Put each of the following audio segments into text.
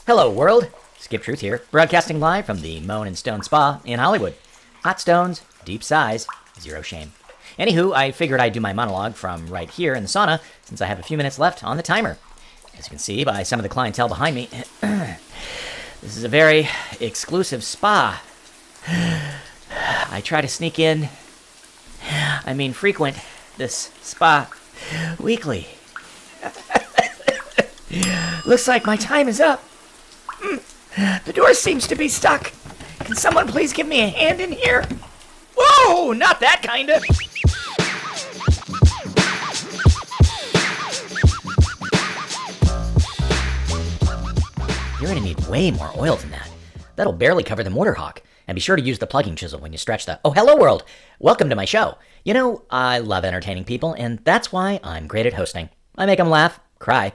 Hello, world. Skip Truth here, broadcasting live from the Moan and Stone Spa in Hollywood. Hot stones, deep sighs, zero shame. Anywho, I figured I'd do my monologue from right here in the sauna since I have a few minutes left on the timer. As you can see by some of the clientele behind me, this is a very exclusive spa. I try to sneak in, frequent this spa weekly. Looks like my time is up. The door seems to be stuck. Can someone please give me a hand in here? Whoa, not that kind of. You're gonna need way more oil than that. That'll barely cover the mortar hawk. And be sure to use the plugging chisel when you stretch the... Oh, hello, world. Welcome to my show. You know, I love entertaining people, and that's why I'm great at hosting. I make them laugh, cry,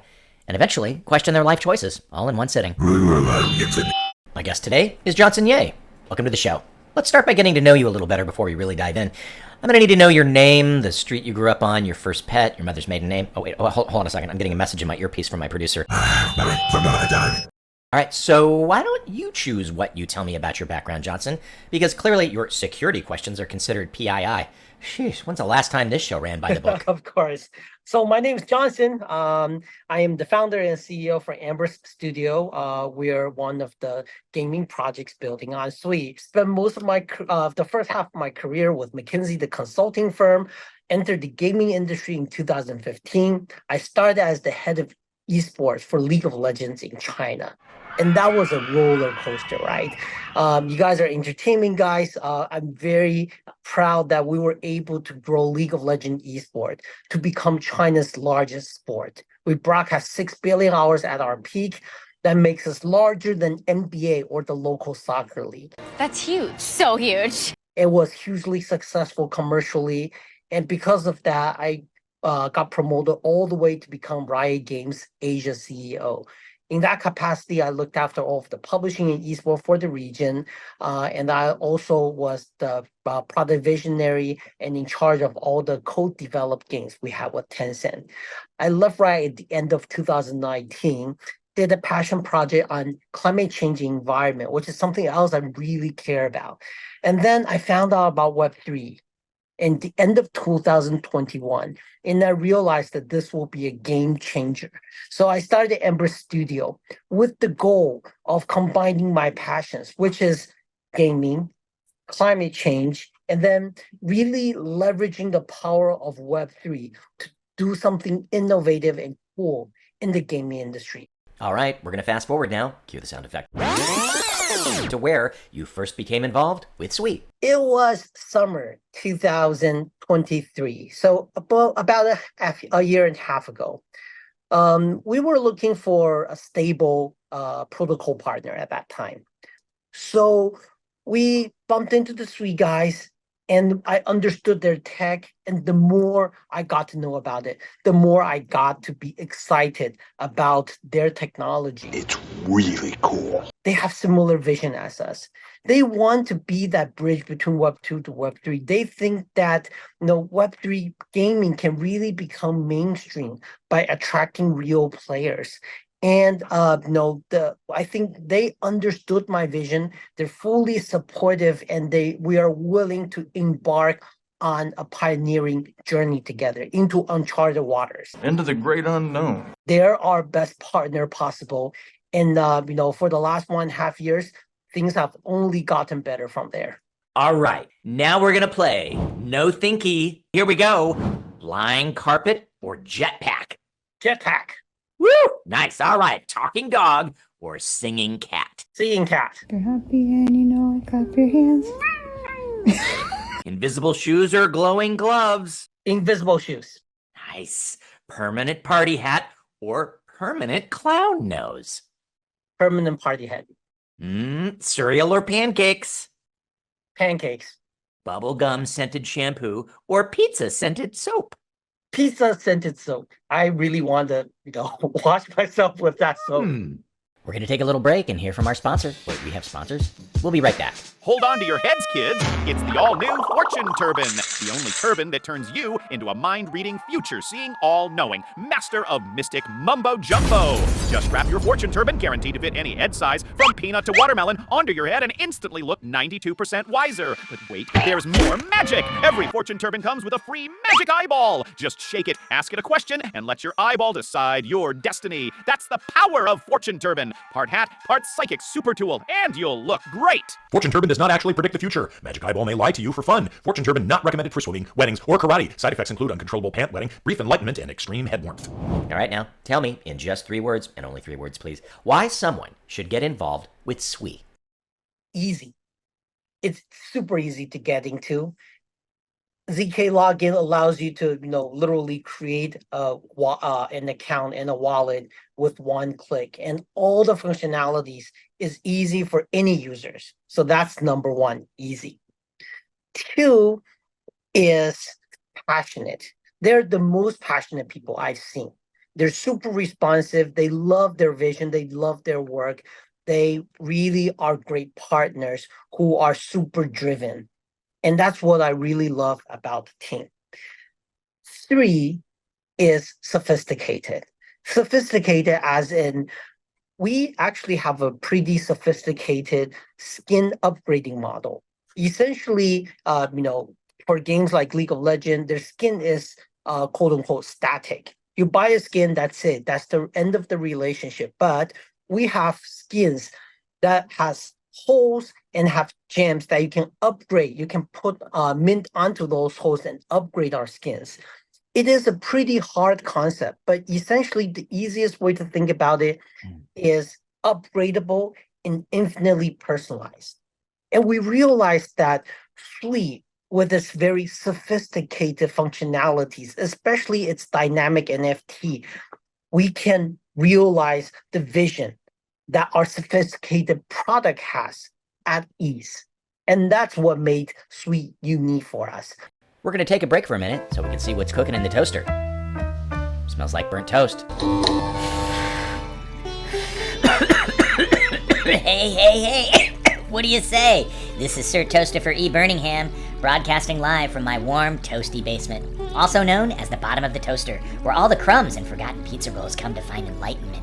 and eventually question their life choices, all in one sitting. My guest today is Johnson Yeh. Welcome to the show. Let's start by getting to know you a little better before we really dive in. I'm gonna need to know your name, the street you grew up on, your first pet, your mother's maiden name. Oh, wait, hold on a second. I'm getting a message in my earpiece from my producer. All right, so why don't you choose what you tell me about your background, Johnson? Because clearly your security questions are considered PII. Sheesh, when's the last time this show ran by the book? Of course. So my name is Johnson. I am the founder and CEO for Amber Studio. We are one of the gaming projects building on Sui. Spent most of my the first half of my career with McKinsey, the consulting firm. Entered the gaming industry in 2015. I started as the head of esports for League of Legends in China. And that was a roller coaster, right? You guys are entertainment guys. I'm very proud that we were able to grow League of Legends esport to become China's largest sport. We broadcast 6 billion hours at our peak. That makes us larger than NBA or the local soccer league. That's huge. So huge. It was hugely successful commercially. And because of that, I got promoted all the way to become Riot Games Asia CEO. In that capacity, I looked after all of the publishing and esports for the region, and I also was the product visionary and in charge of all the co-developed games we have with Tencent. I left Riot at the end of 2019, did a passion project on climate change environment, which is something else I really care about. And then I found out about Web3 in the end of 2021, and I realized that this will be a game changer. So I started Amber Studio with the goal of combining my passions, which is gaming, climate change, and then really leveraging the power of Web3 to do something innovative and cool in the gaming industry. All right, we're going to fast forward now. Cue the sound effect. To where you first became involved with Sui. It was summer 2023, so about a year and a half ago. We were looking for a stable protocol partner at that time. So we bumped into the Sui guys, and I understood their tech. And the more I got to know about it, the more I got to be excited about their technology. It's really cool. They have similar vision as us. They want to be that bridge between Web 2 to Web 3. They think that Web 3 gaming can really become mainstream by attracting real players. And I think they understood my vision. They're fully supportive, and we are willing to embark on a pioneering journey together into uncharted waters. Into the great unknown. They're our best partner possible. And for the last 1.5 years, things have only gotten better from there. All right, now we're gonna play No Thinky. Here we go. Flying carpet or jetpack? Jetpack. Woo! Nice. All right, talking dog or singing cat? Singing cat. You're happy and I clap your hands. Invisible shoes or glowing gloves? Invisible shoes. Nice. Permanent party hat or permanent clown nose? Permanent party hat. Cereal or pancakes? Pancakes. Bubblegum scented shampoo or pizza scented soap? Pizza scented soap. I really want to, wash myself with that soap. We're going to take a little break and hear from our sponsor. Wait, we have sponsors? We'll be right back. Hold on to your heads, kids. It's the all-new Fortune Turbine, the only turbine that turns you into a mind-reading, future-seeing, all-knowing master of mystic mumbo-jumbo. Just strap your Fortune Turbine, guaranteed to fit any head size, from peanut to watermelon, onto your head and instantly look 92% wiser. But wait, there's more magic. Every Fortune Turbine comes with a free magic eyeball. Just shake it, ask it a question, and let your eyeball decide your destiny. That's the power of Fortune Turbine. Part hat, part psychic super tool, and you'll look great. Fortune Turbine does not actually predict the future. Magic Eyeball may lie to you for fun. Fortune Turbine not recommended for swimming, weddings, or karate. Side effects include uncontrollable pant wetting, brief enlightenment, and extreme head warmth. All right, now, tell me, in just 3 words, and only 3 words, please, why someone should get involved with SWE. Easy. It's super easy to get into. ZK login allows you to, literally create an account and a wallet with one click, and all the functionalities is easy for any users. So that's number 1, easy. 2 is passionate. They're the most passionate people I've seen. They're super responsive. They love their vision. They love their work. They really are great partners who are super driven. And that's what I really love about the team. 3 is sophisticated. Sophisticated as in, we actually have a pretty sophisticated skin upgrading model. Essentially, for games like League of Legends, their skin is quote unquote static. You buy a skin, that's it. That's the end of the relationship. But we have skins that has holes and have gems that you can upgrade. You can put mint onto those holes and upgrade our skins. It is a pretty hard concept, but essentially the easiest way to think about it is upgradable and infinitely personalized. And we realized that SWE, with its very sophisticated functionalities, especially its dynamic NFT, we can realize the vision that our sophisticated product has at ease. And that's what made SWE unique for us. We're going to take a break for a minute so we can see what's cooking in the toaster. Smells like burnt toast. Hey. What do you say? This is Sir Toaster for E. Birmingham, broadcasting live from my warm, toasty basement, also known as the bottom of the toaster, where all the crumbs and forgotten pizza rolls come to find enlightenment.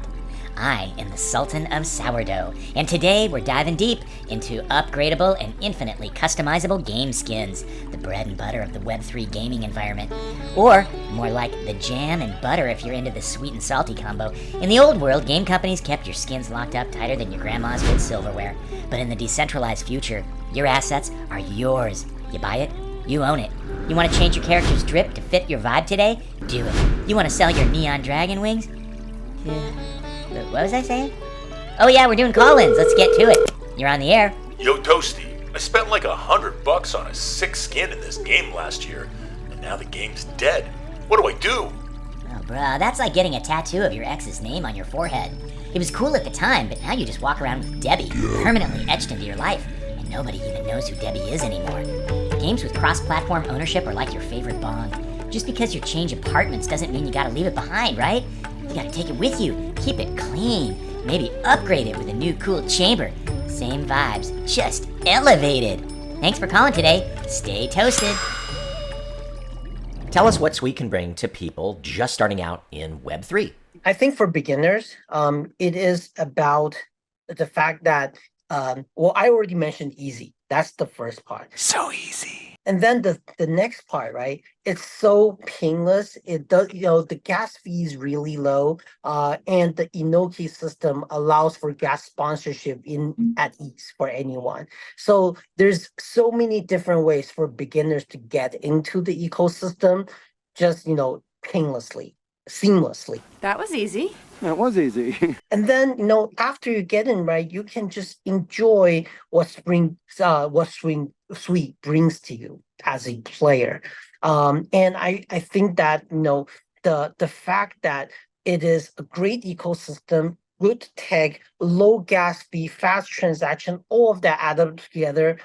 I am the Sultan of Sourdough, and today we're diving deep into upgradable and infinitely customizable game skins, the bread and butter of the Web3 gaming environment. Or, more like the jam and butter if you're into the sweet and salty combo. In the old world, game companies kept your skins locked up tighter than your grandma's good silverware. But in the decentralized future, your assets are yours. You buy it, you own it. You want to change your character's drip to fit your vibe today? Do it. You want to sell your neon dragon wings? What was I saying? Oh yeah, we're doing call-ins. Let's get to it. You're on the air. Yo, Toasty, I spent like $100 on a sick skin in this game last year, and now the game's dead. What do I do? Oh, bruh, that's like getting a tattoo of your ex's name on your forehead. It was cool at the time, but now you just walk around with Debbie, permanently etched into your life, and nobody even knows who Debbie is anymore. Games with cross-platform ownership are like your favorite bong. Just because you change apartments doesn't mean you gotta leave it behind, right? You gotta take it with you, keep it clean, maybe upgrade it with a new cool chamber. Same vibes, just elevated. Thanks for calling today. Stay toasted. Tell us what SWE can bring to people just starting out in Web3. I think for beginners, it is about the fact that, I already mentioned easy. That's the first part. So easy. And then the next part, right? It's so painless. It does, the gas fee is really low, and the Inoki system allows for gas sponsorship at ease for anyone. So there's so many different ways for beginners to get into the ecosystem, just painlessly, seamlessly. That was easy. That was easy. And then, after you get in, right, you can just enjoy what SWE brings to you as a player. And I think that, the fact that it is a great ecosystem, good tech, low gas fee, fast transaction, all of that added up together,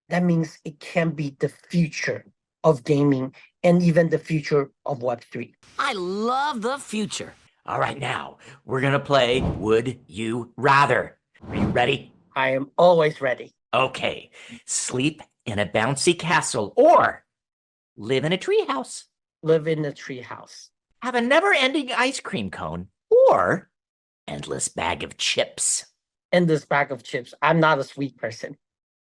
that means it can be the future of gaming and even the future of Web3. I love the future. All right, now we're gonna play Would You Rather. Are you ready? I am always ready. Okay. Sleep in a bouncy castle or live in a treehouse. Live in a treehouse. Have a never-ending ice cream cone or endless bag of chips. In this bag of chips. I'm not a sweet person.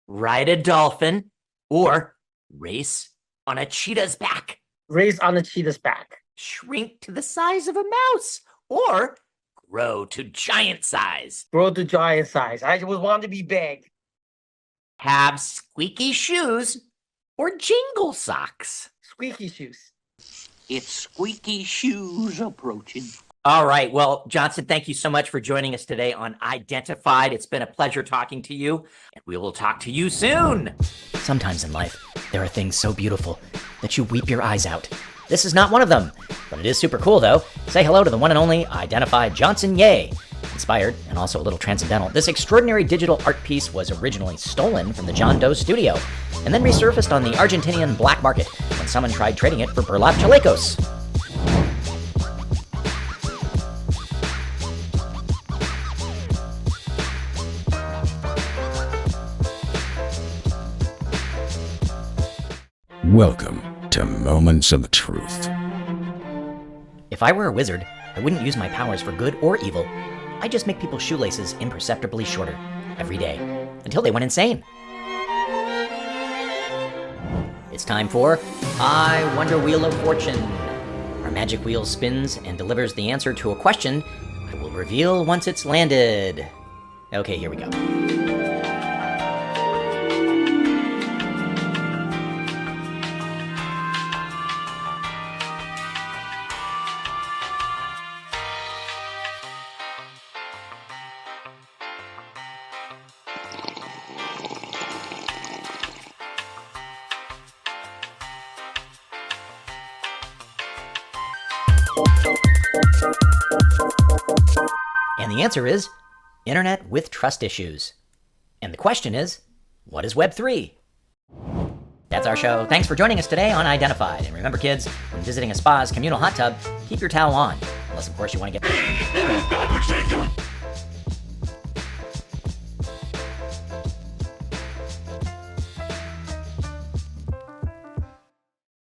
Ride a dolphin or race on a cheetah's back. Race on a cheetah's back. Shrink to the size of a mouse or grow to giant size. Grow to giant size. I would want to be big. Have squeaky shoes or jingle socks. Squeaky shoes. It's squeaky shoes approaching. All right. Well, Johnson, thank you so much for joining us today on Identified. It's been a pleasure talking to you, and we will talk to you soon. Sometimes in life, there are things so beautiful that you weep your eyes out. This is not one of them, but it is super cool, though. Say hello to the one and only Identified Johnson Yeh. Inspired and also a little transcendental, this extraordinary digital art piece was originally stolen from the John Doe studio and then resurfaced on the Argentinian black market when someone tried trading it for burlap chalecos. Welcome to Moments of Truth. If I were a wizard, I wouldn't use my powers for good or evil. I'd just make people's shoelaces imperceptibly shorter every day until they went insane. It's time for EYE Wonderwheel of Fortune. Our magic wheel spins and delivers the answer to a question I will reveal once it's landed. Okay, here we go. And the answer is internet with trust issues. And the question is, what is Web3? That's our show. Thanks for joining us today on Identified. And remember, kids, when visiting a spa's communal hot tub, keep your towel on. Unless, of course, you want to get...